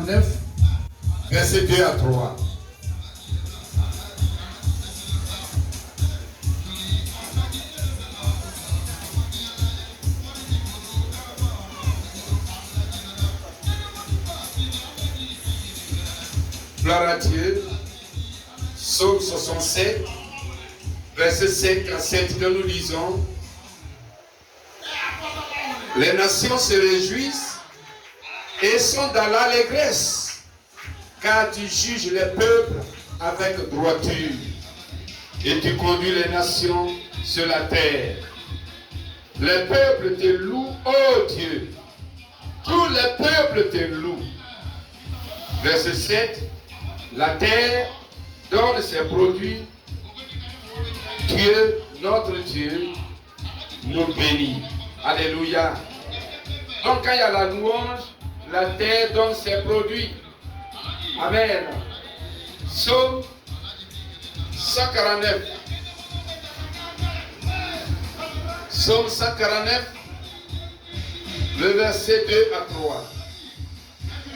149, versets 2 à 3. Gloire à Dieu. Psaume 67, verset 5 à 7 que nous lisons. Les nations se réjouissent et sont dans l'allégresse, car tu juges les peuples avec droiture et tu conduis les nations sur la terre. Les peuples te louent, ô Dieu. Tous les peuples te louent. Verset 7. La terre donne ses produits. Dieu, notre Dieu, nous bénit. Alléluia. Donc quand il y a la louange, la terre donne ses produits. Amen. Psaume 149. Psaume 149, le verset 2 à 3.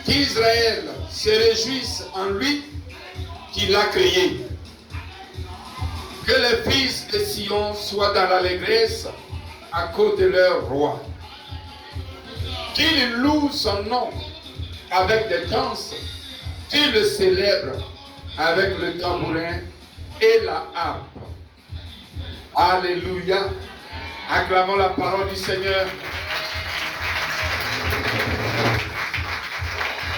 Qu'Israël se réjouisse en lui qui l'a créé. Que les fils de Sion soient dans l'allégresse à cause de leur roi. Qu'ils louent son nom avec des danses, qu'ils le célèbrent avec le tambourin et la harpe. Alléluia. Acclamons la parole du Seigneur.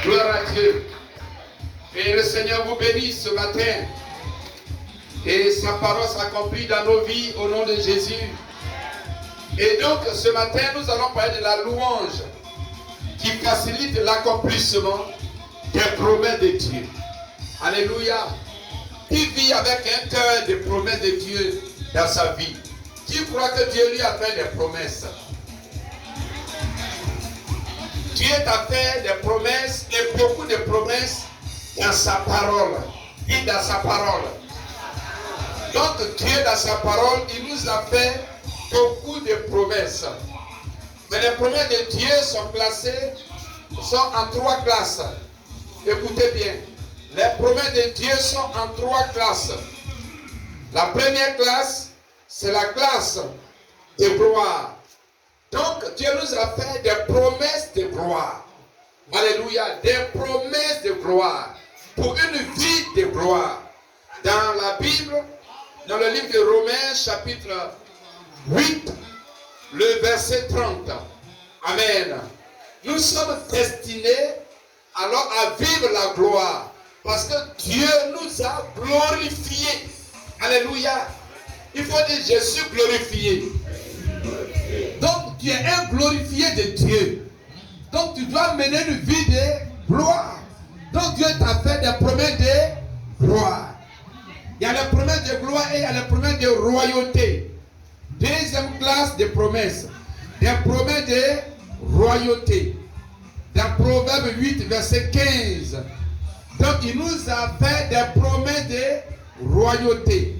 Gloire à Dieu. Et le Seigneur vous bénisse ce matin. Et sa parole s'accomplit dans nos vies au nom de Jésus. Et donc ce matin, nous allons parler de la louange qui facilite l'accomplissement des promesses de Dieu. Alléluia. Qui vit avec un cœur de promesses de Dieu dans sa vie? Qui croit que Dieu lui a fait des promesses? Dieu t'a fait des promesses et beaucoup de promesses dans sa parole. Et dans sa parole. Donc Dieu dans sa parole, il nous a fait beaucoup de promesses. Mais les promesses de Dieu sont classées, sont en 3 classes. Écoutez bien. Les promesses de Dieu sont en 3 classes. La première classe, c'est la classe de gloire. Donc Dieu nous a fait des promesses de gloire. Alléluia. Des promesses de gloire. Pour une vie de gloire. Dans la Bible, dans le livre de Romains, chapitre 8, le verset 30. Amen. Nous sommes destinés alors à vivre la gloire. Parce que Dieu nous a glorifiés. Alléluia. Il faut dire, je suis glorifié. Donc tu es un glorifié de Dieu. Donc tu dois mener une vie de gloire. Donc Dieu t'a fait des promesses de gloire. Il y a les promesses de gloire et il y a les promesses de royauté. Deuxième classe de promesses. Des promesses de royauté. Dans Proverbe 8, verset 15. Donc il nous a fait des promesses de royauté.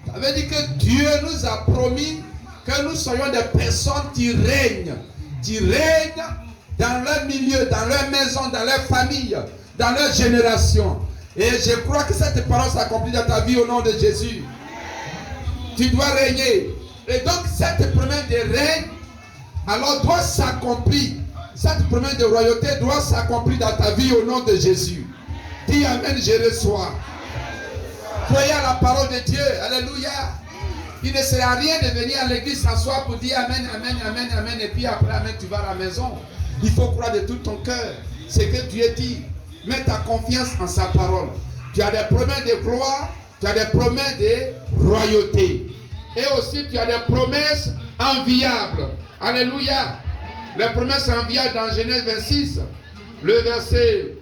Ça veut dire que Dieu nous a promis que nous soyons des personnes qui règnent dans leur milieu, dans leur maison, dans leur famille, dans leur génération. Et je crois que cette parole s'accomplit dans ta vie au nom de Jésus. Tu dois régner. Et donc cette promesse de règne, alors doit s'accomplir. Cette promesse de royauté doit s'accomplir dans ta vie au nom de Jésus. Dis Amen, je reçois. Croyez à la parole de Dieu. Alléluia. Il ne sert à rien de venir à l'église s'asseoir pour dire Amen, Amen, Amen, Amen. Et puis après, Amen, tu vas à la maison. Il faut croire de tout ton cœur. C'est que Dieu dit. Mets ta confiance en sa parole. Tu as des promesses de gloire. Tu as des promesses de royauté. Et aussi tu as des promesses enviables. Alléluia. Les promesses enviables dans Genèse 26. Le verset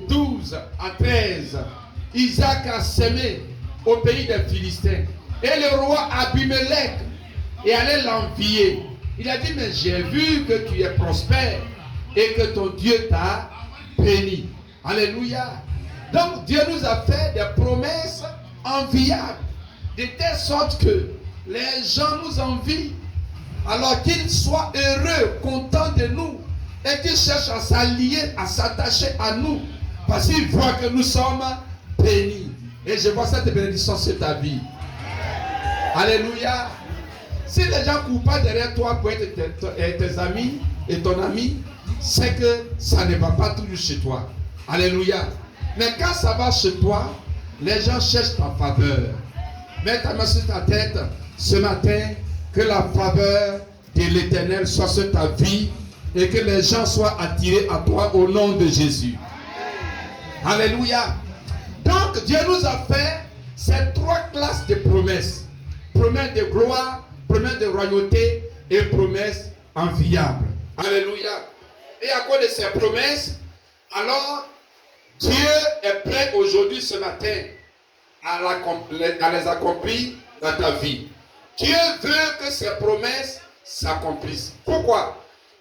12 à 13. Isaac a semé au pays des Philistins. Et le roi Abimelech est allé l'envier. Il a dit, mais j'ai vu que tu es prospère et que ton Dieu t'a béni. Alléluia. Donc Dieu nous a fait des promesses enviables. De telle sorte que les gens nous envient. Alors qu'ils soient heureux, contents de nous. et qui cherchent à s'allier, à s'attacher à nous, parce qu'ils voient que nous sommes bénis. Et je vois cette bénédiction sur ta vie. Alléluia. Si les gens ne courent pas derrière toi pour être tes amis et ton ami, c'est que ça ne va pas toujours chez toi. Alléluia. Mais quand ça va chez toi, les gens cherchent ta faveur. Mets ta main sur ta tête ce matin, que la faveur de l'Éternel soit sur ta vie et que les gens soient attirés à toi au nom de Jésus. Alléluia. Donc Dieu nous a fait ces trois classes de promesses. Promesses de gloire, promesses de royauté et promesses enviables. Alléluia. Et à cause de ces promesses, alors Dieu est prêt aujourd'hui, ce matin, à les accomplir dans ta vie. Dieu veut que ces promesses s'accomplissent. Pourquoi?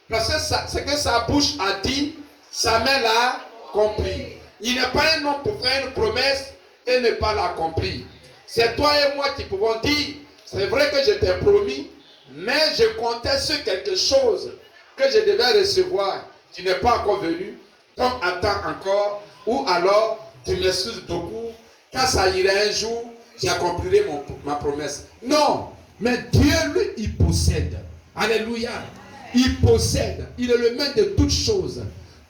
Parce que ce que sa bouche a dit, sa main l'a accompli. Il n'est pas un homme pour faire une promesse et ne pas l'accomplir. C'est toi et moi qui pouvons dire, c'est vrai que je t'ai promis, mais je comptais sur quelque chose que je devais recevoir. Tu n'es pas encore venu, donc attends encore, ou alors tu m'excuses beaucoup. Quand ça irait un jour, j'accomplirai ma promesse. Non, mais Dieu, lui, il possède. Alléluia. Il possède. Il est le maître de toutes choses.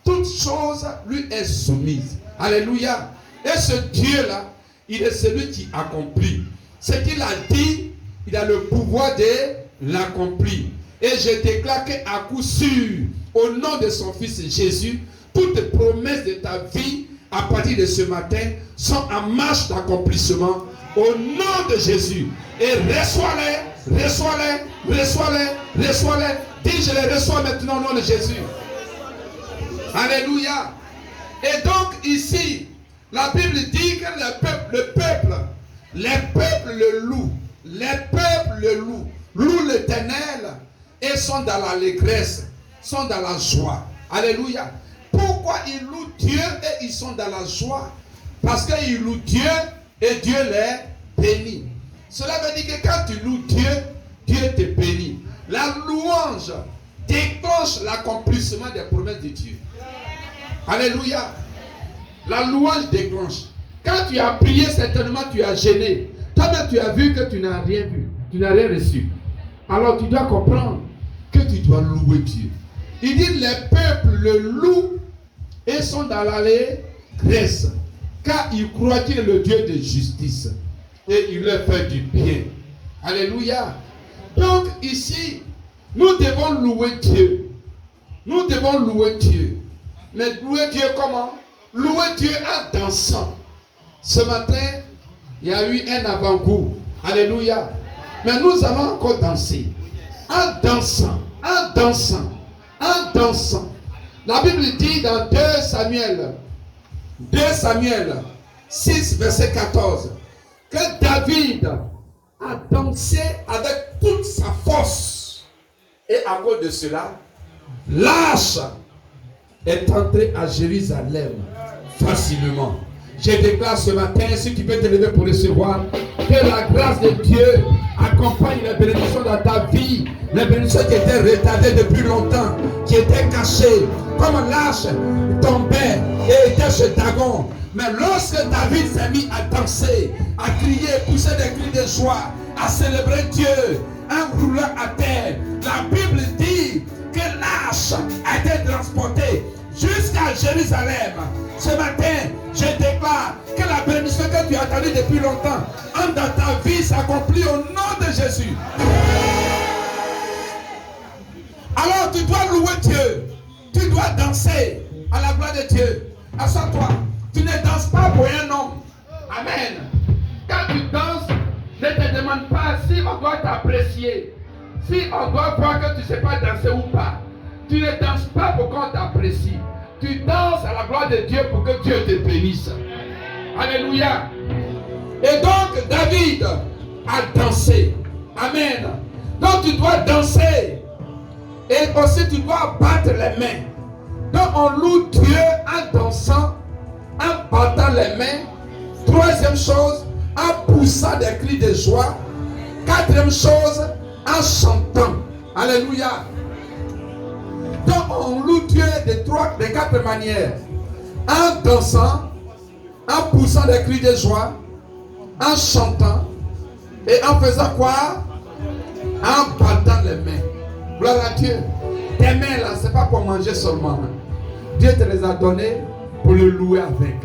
Toute chose lui est soumise. Alléluia. Et ce Dieu-là, il est celui qui accomplit. Ce qu'il a dit, il a le pouvoir de l'accomplir. Et je déclare qu'à coup sûr, au nom de son Fils Jésus, toutes promesses de ta vie, à partir de ce matin, sont en marche d'accomplissement au nom de Jésus. Et reçois-les, reçois-les, reçois-les, reçois-les. Dis, je les reçois maintenant au nom de Jésus. Alléluia. Et donc ici, la Bible dit que les peuples le louent. Les peuples le louent l'Éternel et sont dans l'allégresse, sont dans la joie. Alléluia. Pourquoi ils louent Dieu et ils sont dans la joie? Parce qu'ils louent Dieu et Dieu les bénit. Cela veut dire que quand tu loues Dieu, Dieu te bénit. La louange déclenche l'accomplissement des promesses de Dieu. Alléluia. La louange déclenche. Quand tu as prié, certainement tu as gêné. Toi-même tu as vu que tu n'as rien vu. Tu n'as rien reçu. Alors tu dois comprendre que tu dois louer Dieu. Il dit les peuples le louent et sont dans l'allégresse. Car ils croient qu'il est le Dieu de justice. Et il leur fait du bien. Alléluia. Donc ici, nous devons louer Dieu. Nous devons louer Dieu. Mais louer Dieu comment? Louer Dieu en dansant. Ce matin, il y a eu un avant-goût. Alléluia. Mais nous allons encore danser. En dansant, en dansant, en dansant. La Bible dit dans 2 Samuel 6, verset 14, que David a dansé avec toute sa force. Et à cause de cela, l'Arche est entré à Jérusalem facilement. Je déclare ce matin, si tu peux te lever pour recevoir, que la grâce de Dieu accompagne les bénédictions dans ta vie, les bénédictions qui étaient retardées depuis longtemps, qui étaient cachées, comme l'arche tombait et était chez Dagon. Mais lorsque David s'est mis à danser, à crier, pousser des cris de joie, à célébrer Dieu, en roulant à terre, la Bible dit que l'arche a été transportée jusqu'à Jérusalem. Ce matin, je déclare que la bénédiction que tu as attendue depuis longtemps, dans ta vie, s'accomplit au nom de Jésus. Alors tu dois louer Dieu. Tu dois danser à la gloire de Dieu. Assois-toi. Tu ne danses pas pour un homme. Amen. Quand tu danses, ne te demande pas si on doit t'apprécier. Si on doit voir que tu ne sais pas danser ou pas. Tu ne danses pas pour qu'on t'apprécie. Tu danses à la gloire de Dieu pour que Dieu te bénisse. Alléluia. Et donc David a dansé. Amen. Donc tu dois danser. Et aussi tu dois battre les mains. Donc on loue Dieu en dansant, en battant les mains. Troisième chose, en poussant des cris de joie. Quatrième chose, en chantant. Alléluia. Donc on loue Dieu Dieu de 4 manières. En dansant, en poussant des cris de joie, en chantant et en faisant quoi? En battant les mains. Gloire à Dieu. Tes mains là, ce n'est pas pour manger seulement. Dieu te les a données pour le louer avec.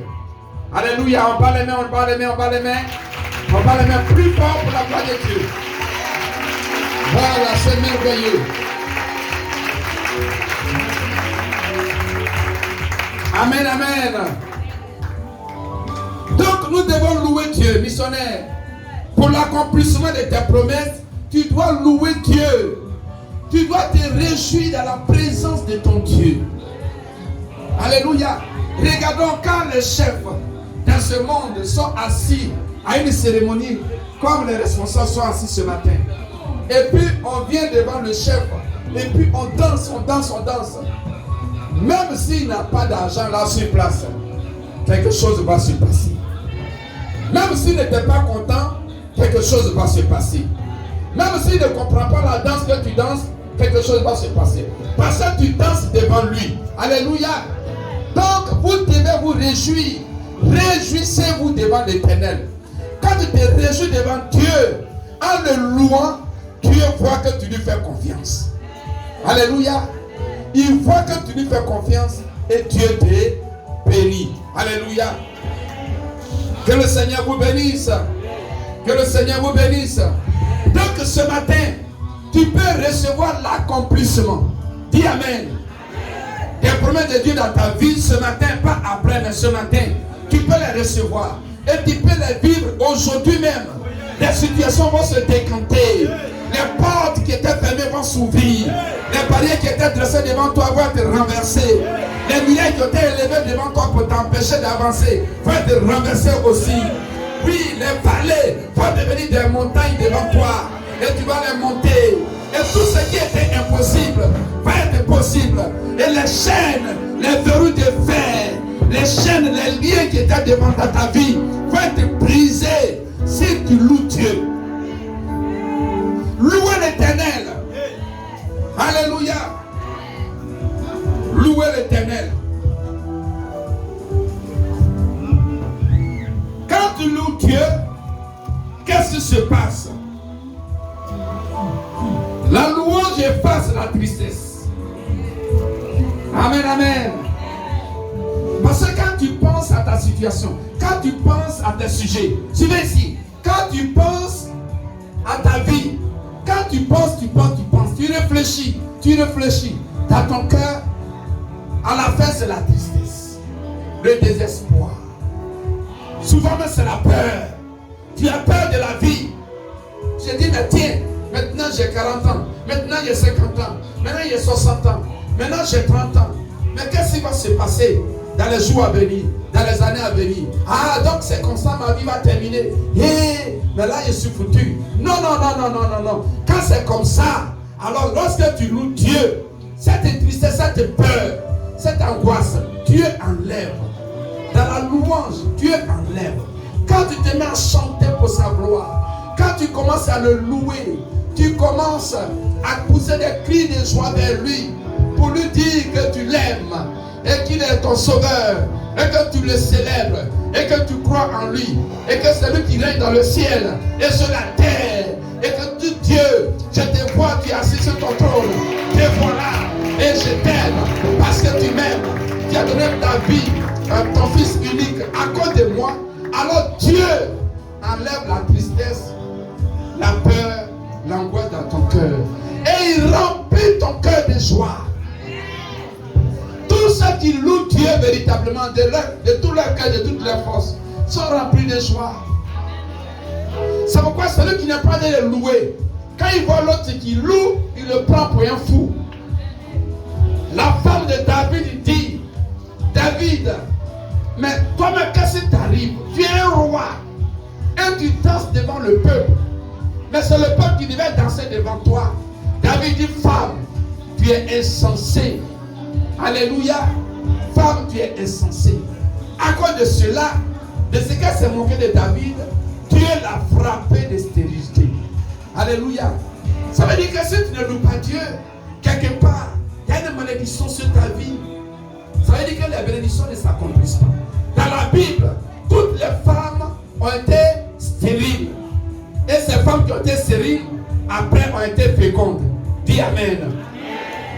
Alléluia, on bat les mains, on bat les mains, on bat les mains. On bat les mains plus fort pour la gloire de Dieu. Voilà, c'est merveilleux. Amen, amen. Donc nous devons louer Dieu, missionnaire. Pour l'accomplissement de tes promesses, tu dois louer Dieu. Tu dois te réjouir dans la présence de ton Dieu. Alléluia. Regardons quand les chefs dans ce monde sont assis à une cérémonie, comme les responsables sont assis ce matin. Et puis on vient devant le chef. Et puis on danse, on danse, on danse. Même s'il n'a pas d'argent là sur place, quelque chose va se passer. Même s'il n'était pas content, quelque chose va se passer. Même s'il ne comprend pas la danse que tu danses, quelque chose va se passer. Parce que tu danses devant lui. Alléluia. Donc vous devez vous réjouir. Réjouissez-vous devant l'Éternel. Quand tu te réjouis devant Dieu, en le louant, Dieu voit que tu lui fais confiance. Alléluia. Il voit que tu lui fais confiance et Dieu te bénit. Alléluia. Que le Seigneur vous bénisse. Que le Seigneur vous bénisse. Donc ce matin, tu peux recevoir l'accomplissement. Dis Amen. Les promesses de Dieu dans ta vie ce matin, pas après, mais ce matin, tu peux les recevoir. Et tu peux les vivre aujourd'hui même. Les situations vont se décanter. Les portes qui étaient fermées vont s'ouvrir. Les barrières qui étaient dressées devant toi vont être renversées. Les milliers qui étaient élevés devant toi pour t'empêcher d'avancer vont être renversés aussi. Oui, les vallées vont devenir des montagnes devant toi. Et tu vas les monter. Et tout ce qui était impossible va être possible. Et les chaînes, les verrous de fer, les chaînes, les liens qui étaient devant ta vie vont être brisés si tu loues Dieu. Louez l'Éternel. Alléluia. Louez l'Éternel. Quand tu loues Dieu, qu'est-ce qui se passe? La louange efface la tristesse. Amen, amen. Parce que quand tu penses à ta situation, quand tu penses à tes sujets, suivez ici, quand tu penses à ta vie, quand tu penses, tu réfléchis, dans ton cœur, à la fin c'est la tristesse, le désespoir. Souvent même c'est la peur. Tu as peur de la vie. Je dis, mais tiens, maintenant j'ai 40 ans, maintenant j'ai 50 ans, maintenant j'ai 60 ans, maintenant j'ai 30 ans. Mais qu'est-ce qui va se passer dans les jours à venir, dans les années à venir? Ah, donc c'est comme ça, ma vie va terminer. Mais là je suis foutu. Non. Quand c'est comme ça, alors lorsque tu loues Dieu, cette tristesse, cette peur, cette angoisse, Dieu enlève. Dans la louange, Dieu enlève. Quand tu te mets à chanter pour sa gloire, quand tu commences à le louer, tu commences à pousser des cris de joie vers lui pour lui dire que tu l'aimes et qu'il est ton sauveur et que tu le célèbres et que tu crois en lui et que c'est lui qui règne dans le ciel et sur la terre et que tu, Dieu, je te vois, tu es assis sur ton trône, te voilà et je t'aime parce que tu m'aimes, tu as donné ta vie à ton fils unique à cause de moi. Alors Dieu enlève la tristesse, la peur, l'angoisse dans ton cœur et il remplit ton cœur de joie. Tous ceux qui louent Dieu véritablement de tout leur cœur, de toutes leurs forces sont remplis de joie. C'est pourquoi celui qui n'est pas de le louer, quand il voit l'autre qui loue, il le prend pour un fou. La femme de David dit, David, mais toi-même, qu'est-ce qui t'arrive? Tu es un roi et tu danses devant le peuple. Mais c'est le peuple qui devait danser devant toi. David dit, femme, tu es insensée. Alléluia. Femme, tu es insensée. À cause de cela, de ce qu'elle s'est moquée de David, Dieu l'a frappé de stérilité. Alléluia. Ça veut dire que si tu ne loues pas Dieu, quelque part, il y a une malédiction sur ta vie, ça veut dire que les bénédictions ne s'accomplissent pas. Dans la Bible, toutes les femmes ont été stériles. Et ces femmes qui ont été stériles, après ont été fécondes. Dis Amen.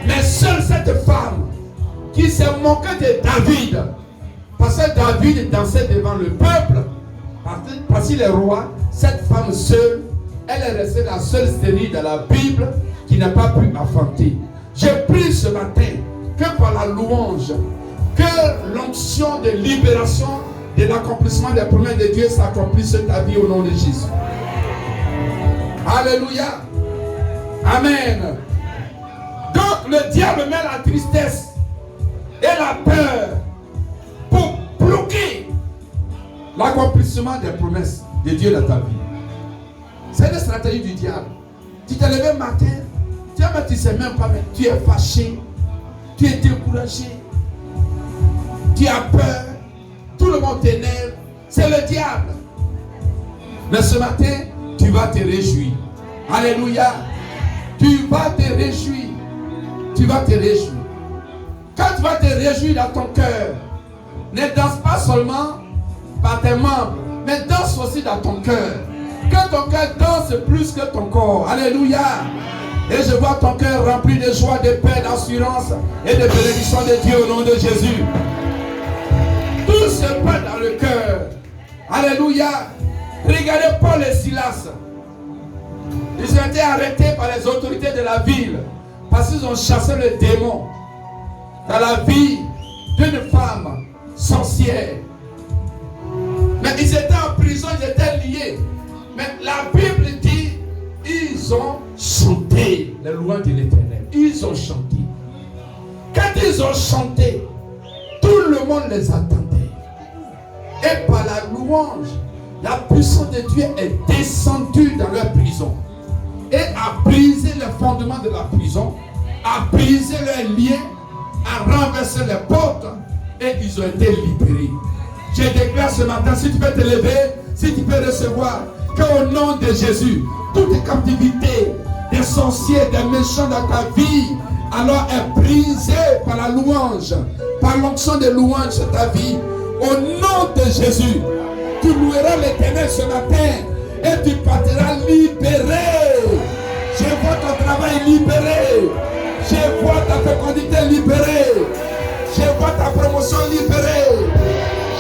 Mais seule cette femme qui s'est moquée de David, parce que David dansait devant le peuple, parce qu'il est roi, cette femme seule, elle est restée la seule stérile dans la Bible qui n'a pas pu enfanter. Je prie ce matin que par la louange, que l'onction de libération de l'accomplissement des promesses de Dieu s'accomplisse sur ta vie au nom de Jésus. Alléluia. Amen. Donc le diable met la tristesse et la peur pour bloquer l'accomplissement des promesses de Dieu dans ta vie. C'est une stratégie du diable. Tu t'es levé matin, tu ne sais même pas, mais tu es fâché, tu es découragé, tu as peur, tout le monde t'énerve. C'est le diable. Mais ce matin, tu vas te réjouir. Alléluia. Tu vas te réjouir. Tu vas te réjouir. Quand tu vas te réjouir dans ton cœur, ne danse pas seulement par tes membres, mais danse aussi dans ton cœur. Que ton cœur danse plus que ton corps. Alléluia. Et je vois ton cœur rempli de joie, de paix, d'assurance et de bénédiction de Dieu au nom de Jésus. Tout se passe dans le cœur. Alléluia. Regardez Paul et Silas. Ils ont été arrêtés par les autorités de la ville parce qu'ils ont chassé le démon dans la vie d'une femme sorcière. Mais ils étaient en prison, ils étaient liés. Mais la Bible dit, ils ont chanté les louanges de l'Éternel. Ils ont chanté. Quand ils ont chanté, tout le monde les attendait. Et par la louange, la puissance de Dieu est descendue dans leur prison et a brisé les fondements de la prison, a brisé leurs liens, a renversé les portes et ils ont été libérés. Je déclare ce matin, si tu peux te lever, si tu peux recevoir, qu'au nom de Jésus, toute captivité des sorciers, des méchants dans ta vie, alors est brisée par la louange, par l'onction de louange de ta vie. Au nom de Jésus, tu loueras l'Éternel ce matin et tu partiras libéré. Je vois ton travail libéré. Je vois ta fécondité libérée. Je vois ta promotion libérée.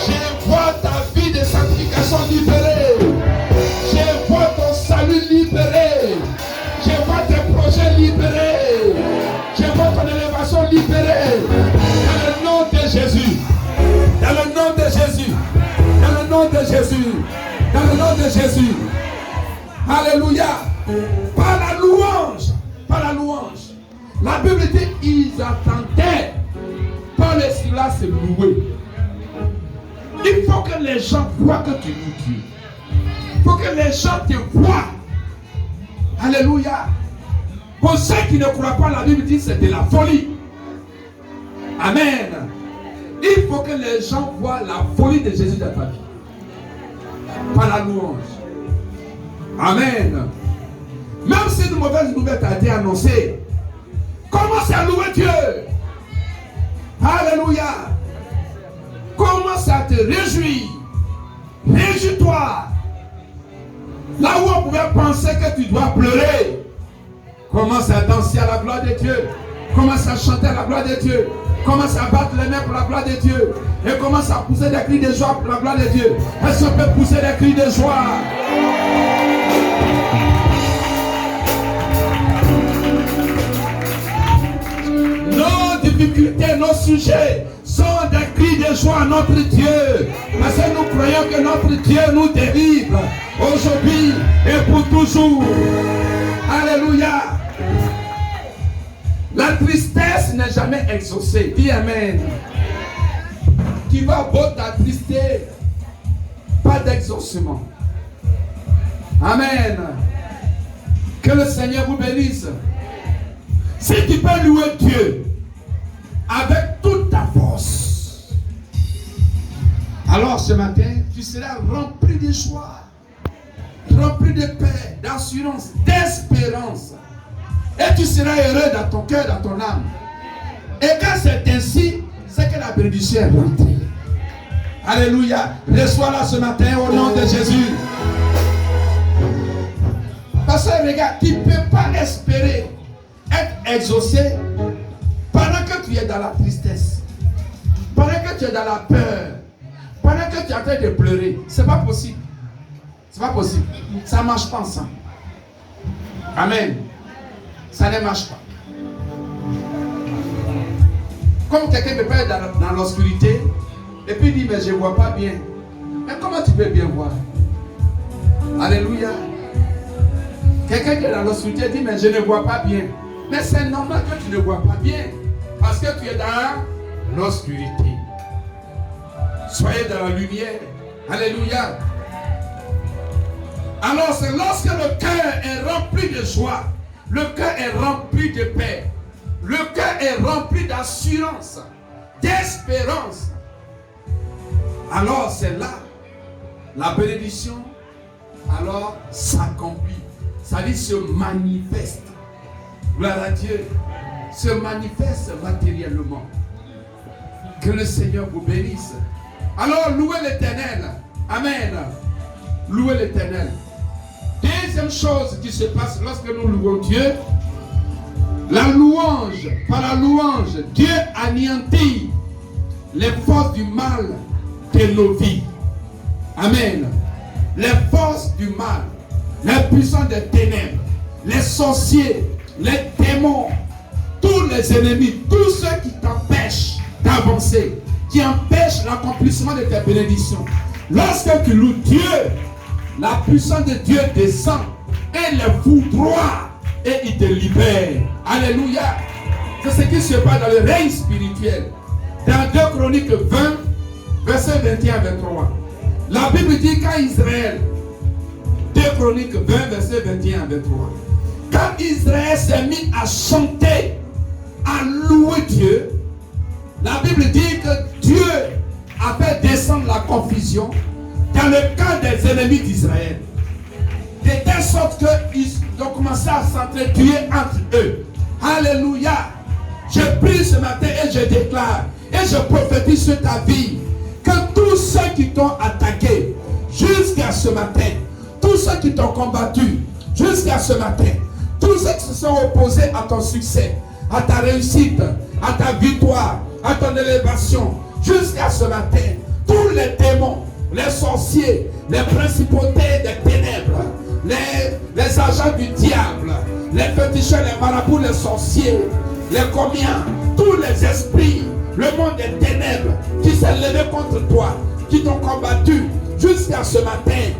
Je vois ta vie de sanctification libérée. Je vois ton salut libéré. Je vois tes projets libérés. Je vois ton élévation libérée. Dans le nom de Jésus. Dans le nom de Jésus. Dans le nom de Jésus. Dans le nom de Jésus. Alléluia. Par la louange. Par la louange. La Bible dit ils attendaient. Paul et Silas se louaient. Il faut que les gens voient que tu loues Dieu. Il faut que les gens te voient. Alléluia. Pour ceux qui ne croient pas, la Bible dit que c'est de la folie. Amen. Il faut que les gens voient la folie de Jésus dans ta vie. Par la louange. Amen. Même si une mauvaise nouvelle t'a été annoncée, commence à louer Dieu. Alléluia. Commence à te réjouir. Réjouis-toi. Là où on pouvait penser que tu dois pleurer, commence à danser à la gloire de Dieu. Commence à chanter à la gloire de Dieu. Commence à battre les mains pour la gloire de Dieu. Et commence à pousser des cris de joie pour la gloire de Dieu. Est-ce qu'on peut pousser des cris de joie? Nos difficultés, nos sujets sont des cris de joie à notre Dieu. Parce que nous croyons que notre Dieu nous délivre aujourd'hui et pour toujours. Alléluia. La tristesse n'est jamais exaucée. Dis Amen. Tu vas beau t'attrister, pas d'exaucement. Amen. Que le Seigneur vous bénisse. Si tu peux louer Dieu avec toute ta force, alors ce matin, tu seras rempli de joie, rempli de paix, d'assurance, d'espérance. Et tu seras heureux dans ton cœur, dans ton âme. Et quand c'est ainsi, c'est que la bénédiction est rentrée. Alléluia. Reçois-la ce matin au nom de Jésus. Parce que regarde, tu ne peux pas espérer être exaucé pendant que tu es dans la tristesse, pendant que tu es dans la peur, pendant que tu es en train de pleurer. C'est pas possible. C'est pas possible. Ça ne marche pas ensemble. Amen. Ça ne marche pas. Comme quelqu'un peut pas être dans l'obscurité et puis il dit mais je ne vois pas bien. Mais comment tu peux bien voir? Alléluia. Quelqu'un qui est dans l'obscurité dit mais je ne vois pas bien. Mais c'est normal que tu ne vois pas bien. Parce que tu es dans l'obscurité. Soyez dans la lumière. Alléluia. Alors c'est lorsque le cœur est rempli de joie, le cœur est rempli de paix, le cœur est rempli d'assurance, d'espérance. Alors c'est là la bénédiction alors s'accomplit. Ça dit se manifeste. Gloire à Dieu. Se manifeste matériellement. Que le Seigneur vous bénisse. Alors louez l'Éternel. Amen. Louez l'Éternel. Deuxième chose qui se passe lorsque nous louons Dieu, la louange, par la louange, Dieu anéantit les forces du mal de nos vies. Amen. Les forces du mal, les puissants des ténèbres, les sorciers, les démons, tous les ennemis, tous ceux qui t'empêchent d'avancer, qui empêchent l'accomplissement de tes bénédictions. Lorsque tu loues Dieu, la puissance de Dieu descend et les foudroie et il te libère. Alléluia. C'est ce qui se passe dans le règne spirituel. Dans 2 Chroniques 20, verset 21 à 23. La Bible dit quand Israël, 2 Chroniques 20, verset 21 à 23. Quand Israël s'est mis à chanter, à louer Dieu, la Bible dit que Dieu a fait descendre la confusion dans le camp des ennemis d'Israël. De telle sorte qu'ils ont commencé à s'entretuer entre eux. Alléluia. Je prie ce matin et je déclare et je prophétise sur ta vie que tous ceux qui t'ont attaqué jusqu'à ce matin, tous ceux qui t'ont combattu jusqu'à ce matin, tous ceux qui se sont opposés à ton succès, à ta réussite, à ta victoire, à ton élévation, jusqu'à ce matin, tous les démons, les sorciers, les principautés des ténèbres, les agents du diable, les féticheurs, les marabouts, les sorciers, les commiens, tous les esprits, le monde des ténèbres qui s'est levé contre toi, qui t'ont combattu jusqu'à ce matin,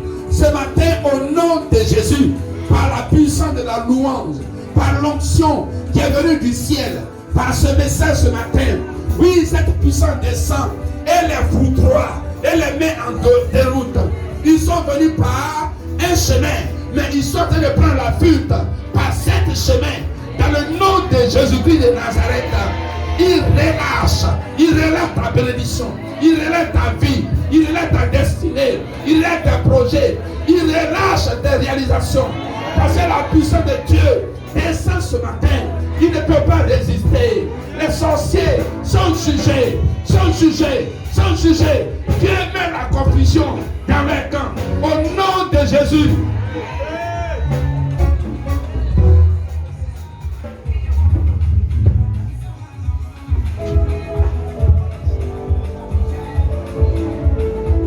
au nom de Jésus, par la puissance de la louange, par l'onction qui est venue du ciel, par ce message ce matin, oui, cette puissance descend et les foudroie et les met en déroute. Ils sont venus par un chemin, mais ils sont en train de prendre la fuite par cet chemin. Dans le nom de Jésus-Christ de Nazareth, il relève ta bénédiction, il relève ta vie, il relève ta destinée, il relève tes projets, il relâche tes réalisations. Parce que la puissance de Dieu descend ce matin, il ne peut pas résister. Les sorciers sont jugés, Dieu met la confusion dans les camps. Au nom de Jésus.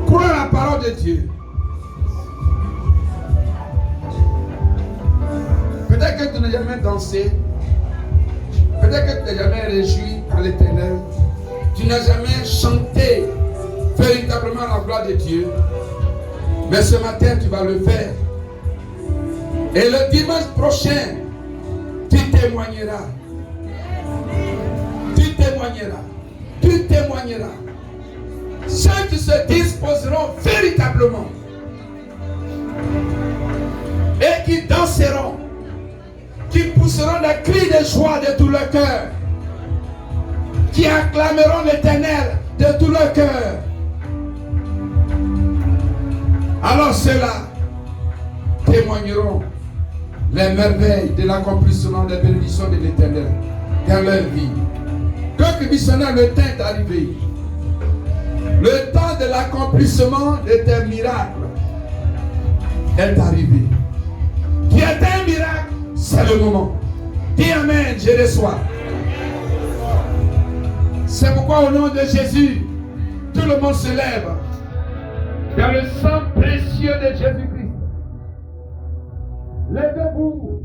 Crois la parole de Dieu. Peut-être que tu n'as jamais dansé. Peut-être que tu n'as jamais réjoui à l'Éternel. Tu n'as jamais chanté véritablement la gloire de Dieu. Mais ce matin, tu vas le faire. Et le dimanche prochain, tu témoigneras. Tu témoigneras. Ceux qui se disposeront véritablement et qui danseront, qui pousseront des cris de joie de tout leur cœur, qui acclameront l'Éternel de tout leur cœur. Alors ceux-là témoigneront les merveilles de l'accomplissement des bénédictions de l'Éternel dans leur vie. Que que missionnaire, le temps est arrivé. Le temps de l'accomplissement de tes miracles est arrivé. Tu es un miracle, c'est le moment. Dis Amen, je reçois. C'est pourquoi au nom de Jésus, tout le monde se lève dans le sang précieux de Jésus-Christ. Levez-vous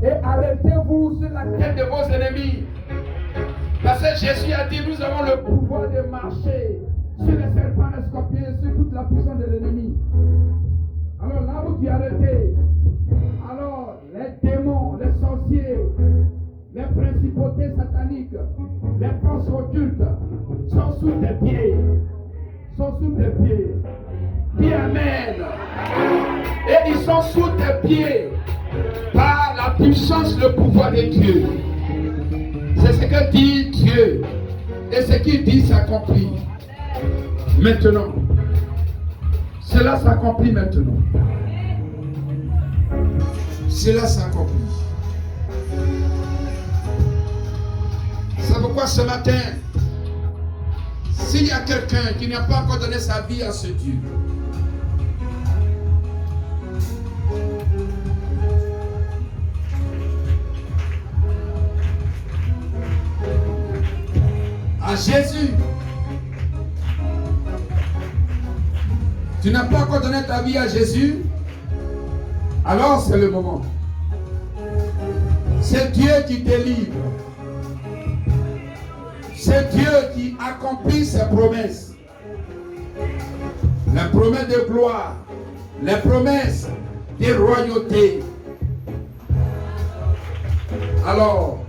et arrêtez-vous sur la tête de vos ennemis. Parce que Jésus a dit, nous avons le pouvoir de marcher sur les serpents, les scorpions, sur toute la puissance de l'ennemi. Alors là où tu es arrêté, alors les démons, les sorciers, les principautés sataniques, les forces occultes sont sous tes pieds. Sont sous tes pieds. Dis Amen. Et ils sont sous tes pieds par la puissance, le pouvoir de Dieu. C'est ce que dit Dieu. Et ce qu'il dit s'accomplit. Maintenant. Cela s'accomplit maintenant. Cela s'accomplit. C'est pourquoi ce matin, s'il y a quelqu'un qui n'a pas encore donné sa vie à ce Dieu, à Jésus, tu n'as pas encore donné ta vie à Jésus, alors c'est le moment. C'est Dieu qui délivre. C'est Dieu qui accomplit ses promesses. Les promesses de gloire, les promesses de royauté. Alors,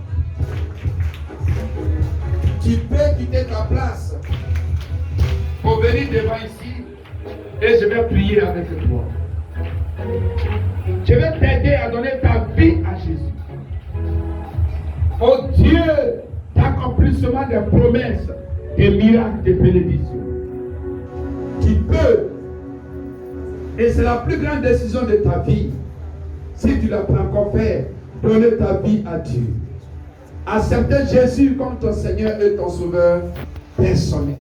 tu peux quitter ta place pour venir devant ici et je vais prier avec toi. Je vais t'aider à donner ta vie à Jésus. Oh Dieu, d'accomplissement des promesses, des miracles, des bénédictions. Tu peux, et c'est la plus grande décision de ta vie, si tu l'as pas encore fait, donner ta vie à Dieu. Accepter Jésus comme ton Seigneur et ton Sauveur personnel.